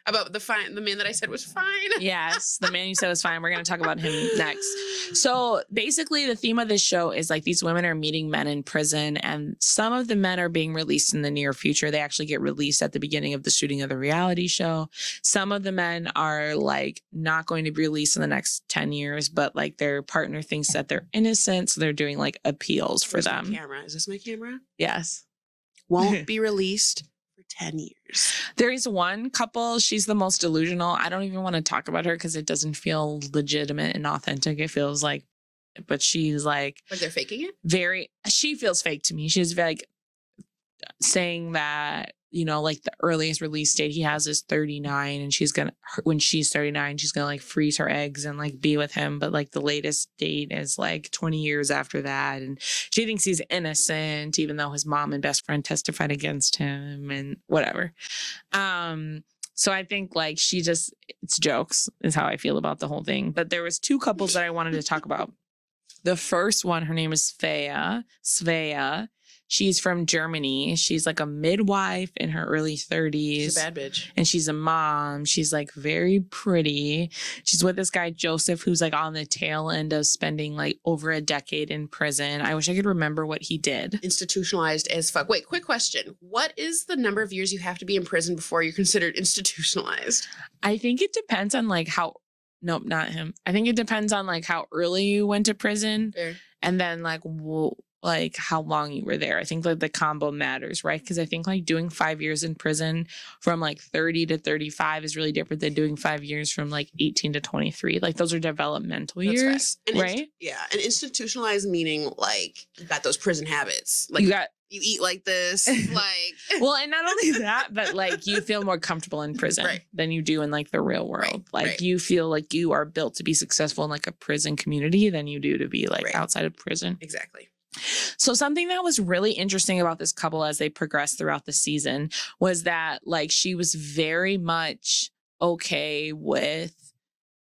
About the man that I said was fine. Yes, the man you said was fine. We're going to talk about him next. So basically the theme of this show is like these women are meeting men in prison, and some of the men are being released in the near future. They actually get released at the beginning of the shooting of the reality show. Some of the men are like not going to be released in the next 10 years, but like their partner thinks that they're innocent. So they're doing like appeals for them. My camera. Is this my camera? Yes. Won't be released for 10 years. There is one couple. She's the most delusional. I don't even want to talk about her because it doesn't feel legitimate and authentic. It feels like, but she's like they're faking it? She feels fake to me. She's like saying that, you know, like the earliest release date he has is 39, and when she's 39, she's gonna like freeze her eggs and like be with him, but like the latest date is like 20 years after that, and she thinks he's innocent even though his mom and best friend testified against him and whatever. So I think like it's jokes is how I feel about the whole thing. But there was two couples that I wanted to talk about. The first one, her name is Svea. She's from Germany. She's like a midwife in her early 30s. She's a bad bitch. And she's a mom. She's like very pretty. She's with this guy, Joseph, who's like on the tail end of spending like over a decade in prison. I wish I could remember what he did. Institutionalized as fuck. Wait, quick question. What is the number of years you have to be in prison before you're considered institutionalized? I think it depends on like nope, not him. I think it depends on like how early you went to prison. Fair. And then like how long you were there. I think like the combo matters, right? Because I think like doing 5 years in prison from like 30 to 35 is really different than doing 5 years from like 18 to 23. Like those are developmental years, right? Yeah. And institutionalized meaning like you got those prison habits. Like you eat like this, like. Well, and not only that, but like you feel more comfortable in prison than you do in like the real world. You feel like you are built to be successful in like a prison community than you do to be like outside of prison. Exactly. So something that was really interesting about this couple as they progressed throughout the season was that like she was very much okay with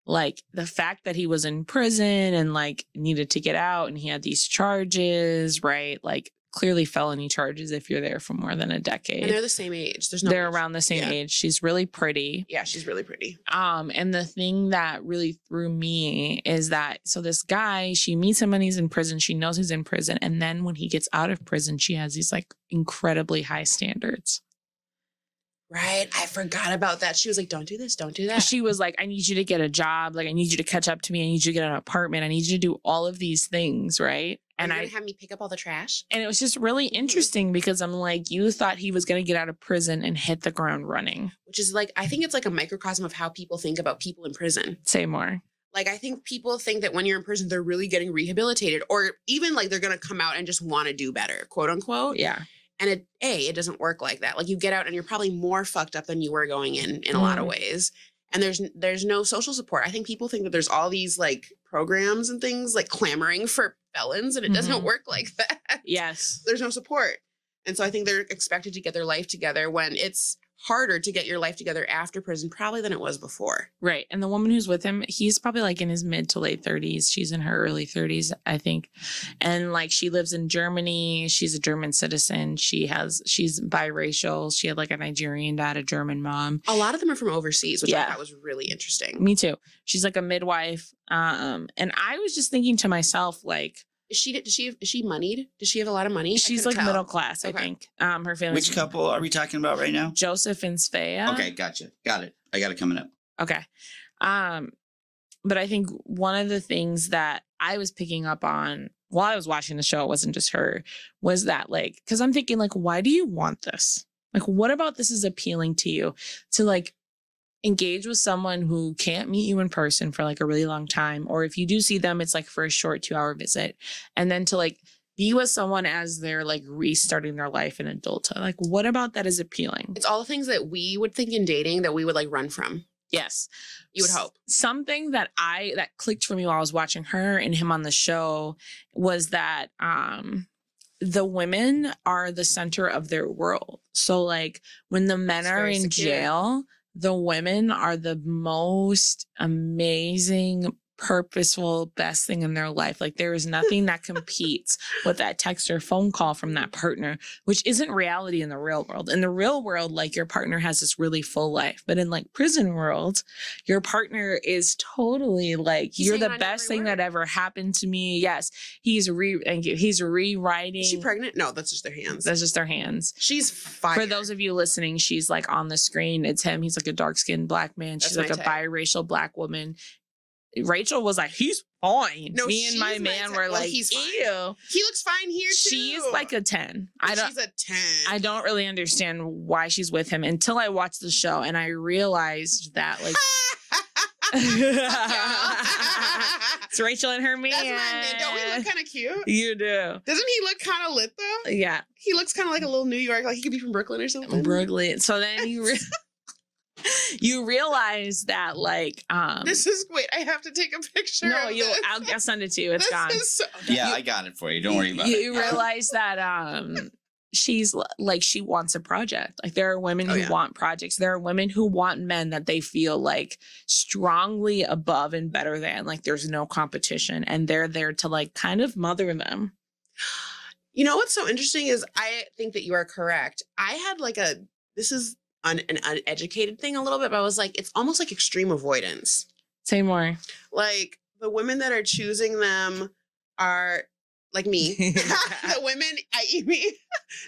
like the fact that he was in prison and like needed to get out and he had these charges, right? Like clearly felony charges if you're there for more than a decade. And they're the same age. They're around the same age. She's really pretty. Yeah, she's really pretty. And the thing that really threw me is that, so this guy, she meets him when he's in prison. She knows he's in prison. And then when he gets out of prison, she has these like incredibly high standards. Right. I forgot about that. She was like, don't do this. Don't do that. She was like, I need you to get a job. Like, I need you to catch up to me. I need you to get an apartment. I need you to do all of these things. Right. And I have me pick up all the trash. And it was just really interesting because I'm like, you thought he was going to get out of prison and hit the ground running. Which is like, I think it's like a microcosm of how people think about people in prison. Say more. Like, I think people think that when you're in prison, they're really getting rehabilitated, or even like they're going to come out and just want to do better, quote unquote. Yeah. And it doesn't work like that. Like you get out and you're probably more fucked up than you were going in a lot of ways. And there's no social support. I think people think that there's all these like programs and things like clamoring for felons, and it doesn't work like that. Yes. There's no support. And so I think they're expected to get their life together when it's harder to get your life together after prison probably than it was before. Right. And the woman who's with him, he's probably like in his mid to late 30s. She's in her early 30s, I think. And like she lives in Germany. She's a German citizen. She's biracial. She had like a Nigerian dad, a German mom. A lot of them are from overseas, which I thought was really interesting. Me too. She's like a midwife. And I was just thinking to myself, like, Is she moneyed? Does she have a lot of money? She's like middle class, I think. Her family. Which couple are we talking about right now? Joseph and Svea. Okay, gotcha. Got it. I got it coming up. Okay. But I think one of the things that I was picking up on while I was watching the show, it wasn't just her, was that like, because I'm thinking like, why do you want this? Like, what about this is appealing to you to like engage with someone who can't meet you in person for like a really long time, or if you do see them, it's like for a short 2-hour visit, and then to like be with someone as they're like restarting their life in adulthood. Like, what about that is appealing? It's all the things that we would think in dating that we would like run from. Yes. You would hope. Something that clicked for me while I was watching her and him on the show was that the women are the center of their world. So like when the men are in jail, the women are the most amazing purposeful best thing in their life. Like there is nothing that competes with that text or phone call from that partner, which isn't reality in the real world. In the real world, like your partner has this really full life, but in like prison world, your partner is totally like, you're the best thing that ever happened to me. Yes. He's rewriting. Is she pregnant? No, that's just their hands. That's just their hands. She's fire. For those of you listening, she's like on the screen. It's him. He's like a dark-skinned black man. She's like a biracial black woman. Rachel was like, he's fine. No, me and my man were like, he's fine. Ew. He looks fine here too. She's like a 10. She's a 10. I don't really understand why she's with him until I watched the show and I realized that like it's Rachel and her man. That's my man. Don't we look kind of cute? You do. Doesn't he look kind of lit though? Yeah. He looks kind of like a little New York, like he could be from Brooklyn or something. Brooklyn. So then you realize that like this is wait, I have to take a picture. No, of this. I'll send it to you. It's gone. I got it for you. Don't worry about it. You realize that she's like she wants a project. Like there are women who want projects. There are women who want men that they feel like strongly above and better than. Like there's no competition, and they're there to like kind of mother them. You know what's so interesting is I think that you are correct. I had like this is an uneducated thing a little bit, but I was like, it's almost like extreme avoidance. Say more. Like the women that are choosing them are like me. The women, me.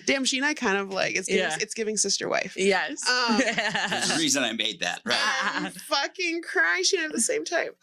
Damn, she and I kind of like, it's giving sister wife. Yes. There's a reason I made that. Right? I'm fucking crying. She and I have the same type.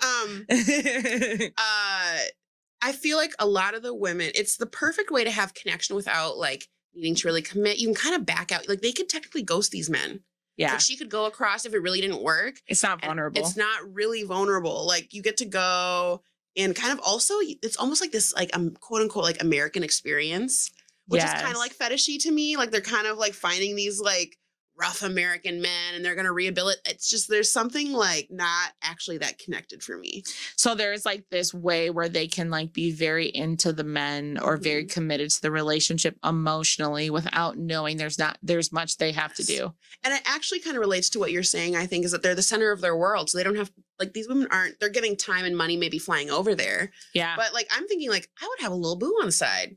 I feel like a lot of the women, it's the perfect way to have connection without like needing to really commit. You can kind of back out. Like they could technically ghost these men. Yeah. Like she could go across if it really didn't work. It's not vulnerable. It's not really vulnerable. Like you get to go and kind of also, it's almost like this like quote unquote like American experience, which is kind of like fetishy to me. Like they're kind of like finding these like rough American men and they're going to rehabilitate. It's just, there's something like not actually that connected for me. So there's like this way where they can like be very into the men or very committed to the relationship emotionally without knowing there's much they have to do. And it actually kind of relates to what you're saying, I think, is that they're the center of their world. So they don't have, like these women they're getting time and money maybe flying over there. Yeah. But like, I'm thinking like, I would have a little boo on the side.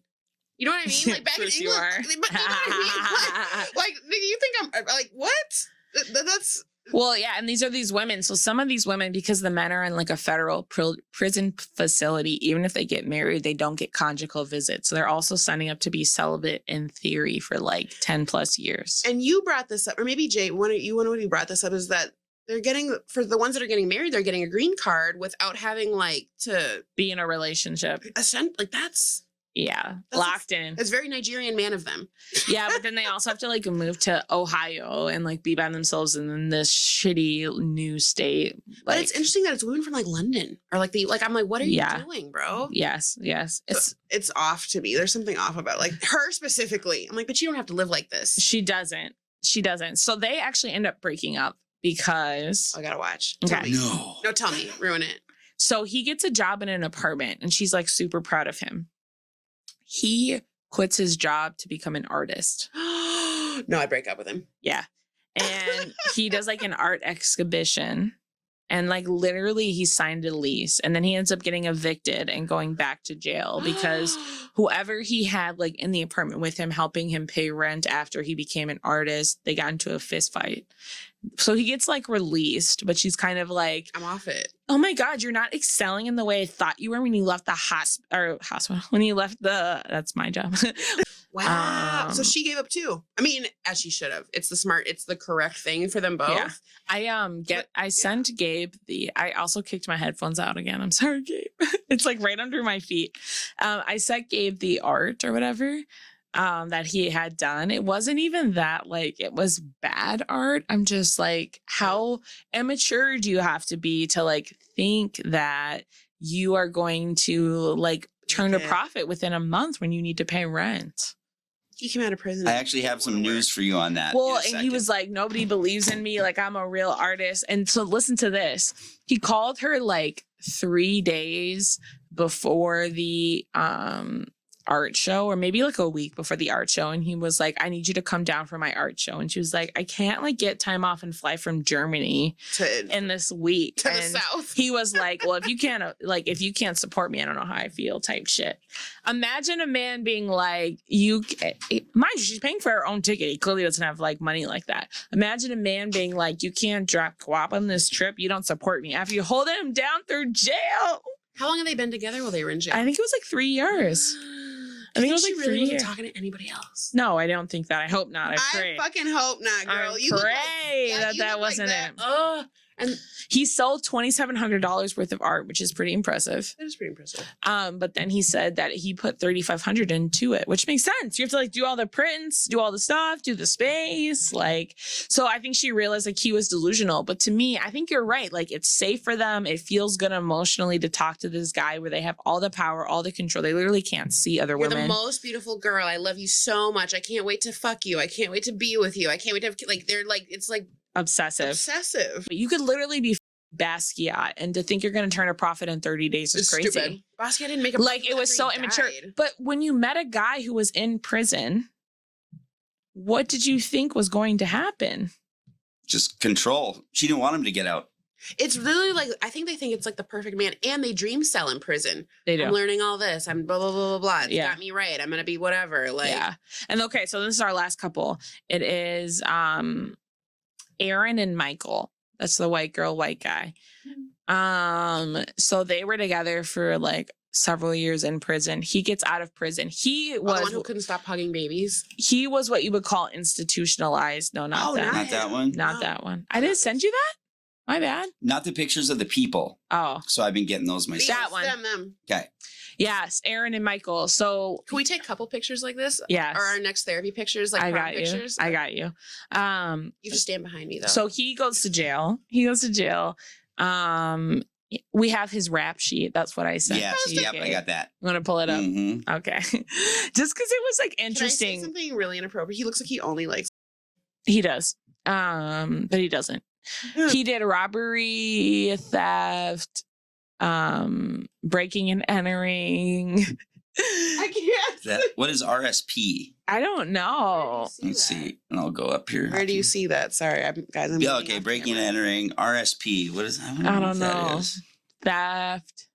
You know what I mean? Like back in England, but you know what I mean? Like you think I'm like, what? That's well, yeah. And these are these women. So some of these women, because the men are in like a federal prison facility, even if they get married, they don't get conjugal visits. So they're also signing up to be celibate in theory for like 10 plus years. And you brought this up, or maybe Jay, when you brought this up is that they're getting, for the ones that are getting married, they're getting a green card without having like to be in a relationship. Like that's locked in. It's very Nigerian man of them. Yeah, but then they also have to like move to Ohio and like be by themselves in this shitty new state. Like, but it's interesting that it's women from like London or like I'm like, what are you doing, bro? Yes. It's off to me. There's something off about like her specifically. I'm like, but you don't have to live like this. She doesn't. So they actually end up breaking up because I gotta watch. Okay. No, tell me. Ruin it. So he gets a job in an apartment and she's like super proud of him. He quits his job to become an artist. No, I break up with him. Yeah. And he does like an art exhibition and like literally he signed a lease and then he ends up getting evicted and going back to jail because whoever he had like in the apartment with him helping him pay rent after he became an artist, they got into a fist fight. So he gets like released, but she's kind of like, I'm off it. Oh my God, you're not excelling in the way I thought you were when you left the hospital. When you left that's my job. Wow. So she gave up too. I mean, as she should have. It's the correct thing for them both. Yeah. I sent Gabe I also kicked my headphones out again. I'm sorry, Gabe. It's like right under my feet. I sent Gabe the art or whatever. That he had done. It wasn't even that like it was bad art. I'm just like, how immature do you have to be to like think that you are going to like turn a profit within a month when you need to pay rent? He came out of prison. I actually have some news for you on that. Well, and he was like, nobody believes in me. Like I'm a real artist. And so listen to this. He called her like 3 days before the art show, or maybe like a week before the art show. And he was like, I need you to come down for my art show. And she was like, I can't like get time off and fly from Germany in this week. To and the south. He was like, well, if you can't support me, I don't know how I feel type shit. Imagine a man being like, mind you, she's paying for her own ticket. He clearly doesn't have like money like that. Imagine a man being like, you can't drop guap on this trip. You don't support me after you holding him down through jail. How long have they been together while they were in jail? I think it was like 3 years. I think it was like she 3 really years. wasn't talking to anybody else. No, I don't think that. I hope not. I pray. I fucking hope not, girl. I pray that wasn't it. And he sold $2,700 worth of art, which is pretty impressive. that is pretty impressive. But then he said that he put $3,500 into it, which makes sense. You have to like do all the prints, do all the stuff, do the space. Like, so I think she realized like he was delusional. But to me, I think you're right. Like, it's safe for them. It feels good emotionally to talk to this guy where they have all the power, all the control. They literally can't see other You're women. the most beautiful girl. I love you so much. I can't wait to fuck you. I can't wait to be with you. I can't wait to have, like, they're like, it's like Obsessive. obsessive. You could literally be Basquiat, and to think you're going to turn a profit in 30 days is It's crazy. stupid. Basquiat didn't make a Like, it was so immature. But when you met a guy who was in prison, what did you think was going to happen? Just control. She didn't want him to get out. It's really like, I think they think it's like the perfect man, and they dream sell in prison. They do. I'm learning all this. I'm blah, blah, blah, blah, blah. It's Yeah. got me right. I'm going to be whatever. Like, Yeah. And okay, so this is our last couple. It is Erin and Michael. That's the white girl, white guy. So they were together for like several years in prison. He gets out of prison. He the was one who couldn't stop hugging babies. he was what you would call institutionalized. No, not Oh, that. Not that one. Not that one. I didn't send you that? My bad. Not the pictures of the people. Oh. So I've been getting those myself. That one. Them. Okay. Yes, Erin and Michael. So Can we take couple pictures like this? yes. Or our next therapy pictures, like I prom got you. pictures? I got you. You just stand behind me though. So he goes to jail. We have his rap sheet. That's what I said. Yes. Yep. I got that. I'm gonna pull it up. Mhm. Okay. Just because it was like Can I say interesting. something really inappropriate? He looks like he only likes. He does. But he doesn't. He did robbery, theft, breaking and entering. I can't. What is RSP? I don't know. Let's see. And I'll go up here. Where do you see that? Sorry, guys. I'm Yeah, looking okay, off breaking and camera. entering. RSP. What is that? I don't what that know. is. Theft.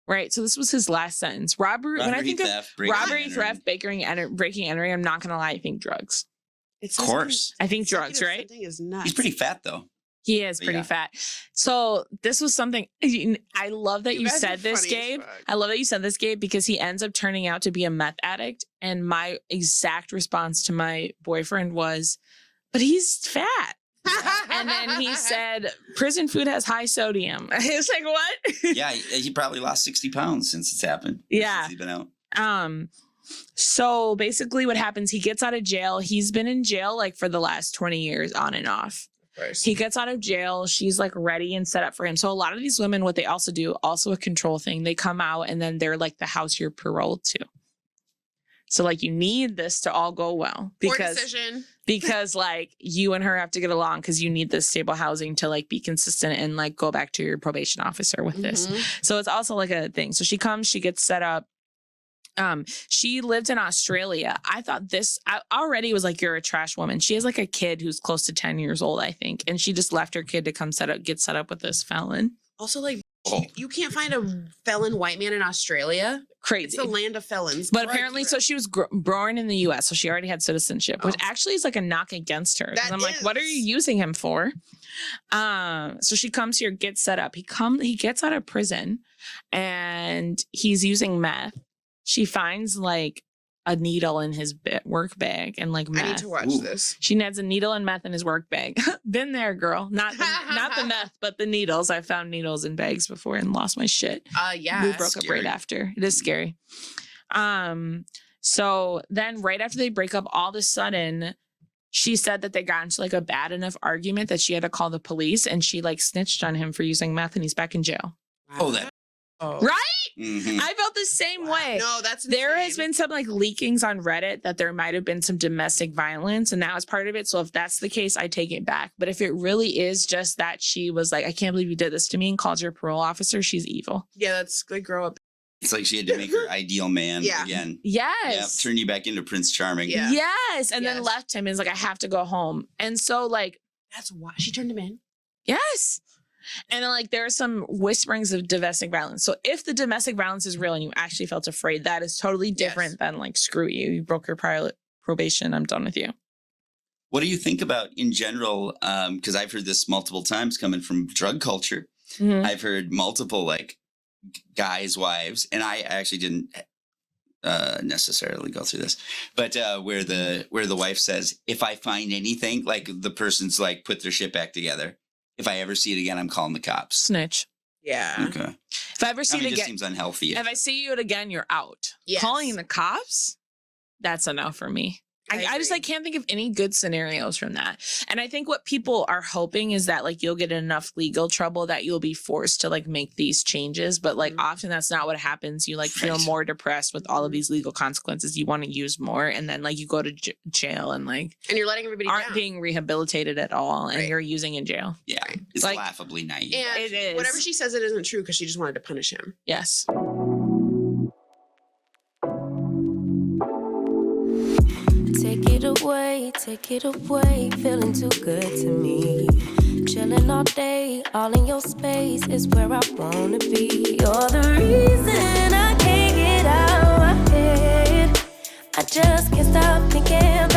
Right. So this was his last sentence. Robbery. When I think theft, of breaking and robbery, entering. theft, breaking, entering, I'm not gonna lie. I think drugs. It's Of course. I think drugs, right? Something is nuts. He's pretty fat though. He is pretty Yeah. fat. So this was something I love that you guys are said this, funny as Gabe. fuck. I love that you said this, Gabe, because he ends up turning out to be a meth addict. And my exact response to my boyfriend was, but he's fat. And then he said, prison food has high sodium. I was like, what? Yeah, he probably lost 60 pounds since it's happened. Yeah. Since he's been out. So basically what happens, he gets out of jail. He's been in jail like for the last 20 years on and off. He gets out of jail. She's like ready and set up for him. So a lot of these women, what they also do, also a control thing, they come out and then they're like the house you're paroled to. So like you need this to all go well Poor decision. because like you and her have to get along because you need this stable housing to like be consistent and like go back to your probation officer with this. Mhm. So it's also like a thing. So she comes, she gets set up. She lived in Australia. I thought I already was like, you're a trash woman. She has like a kid who's close to 10 years old, I think. And she just left her kid to come get set up with this felon. Also, like, Oh. you can't find a felon white man in Australia. It's Crazy. the land of felons. But apparently, so she was born in the U.S., so she already had citizenship, which Oh. actually is like a knock against her. 'Cause That I'm like, what are you is. using him for? So she comes here, gets set up. He gets out of prison, and he's using meth. She finds like a needle in his work bag and like meth. I need to watch Ooh. this. She needs a needle and meth in his work bag. Been there, girl. Not the meth, but the needles. I found needles in bags before and lost my shit. Yeah. We broke up scary. right after. It is scary. So then right after they break up, all of a sudden, she said that they got into like a bad enough argument that she had to call the police, and she like snitched on him for using meth, and he's back in jail. Oh, that. Right? Mhm. I felt the same way. No, that's There has insane. been some like leakings on Reddit that there might have been some domestic violence, and that was part of it. So if that's the case, I take it back. But if it really is just that she was like, I can't believe you did this to me, and called your parole officer, she's evil. Yeah, that's like grow up. It's like she had to make her ideal man Yeah. again. Yes. Yeah, turn you back into Prince Charming. Yeah. Yes. And then Yes. left him and is like, I have to go home. And so like, That's why she turned him in. yes. And then like there are some whisperings of domestic violence. So if the domestic violence is real and you actually felt afraid, that is totally different than like, screw you. You broke your probation. I'm done with you. What do you think about in general? Because I've heard this multiple times coming from drug culture. Mhm. I've heard multiple like guys' wives, and I actually didn't necessarily go through this, but where the wife says, if I find anything, like the person's like put their shit back together. If I ever see it again, I'm calling the cops. Snitch. Yeah. Okay. If I ever see I mean, it it just again, seems unhealthy. if I see you again, you're out. Yes. Calling the cops, that's a no for me. I just agree. like can't think of any good scenarios from that. And I think what people are hoping is that like you'll get enough legal trouble that you'll be forced to like make these changes. But like often that's not what happens. You like feel Right. more depressed with all of these legal consequences. You want to use more. And then like you go to jail and like And you're letting everybody aren't down. being rehabilitated at all. And Right. you're using in jail. Yeah, it's Like- laughably naive. And It is. whatever she says, it isn't true because she just wanted to punish him. Yes. Take it away, feeling too good to me. Chilling all day, all in your space is where I wanna be. You're the reason I can't get out my head. I just can't stop thinking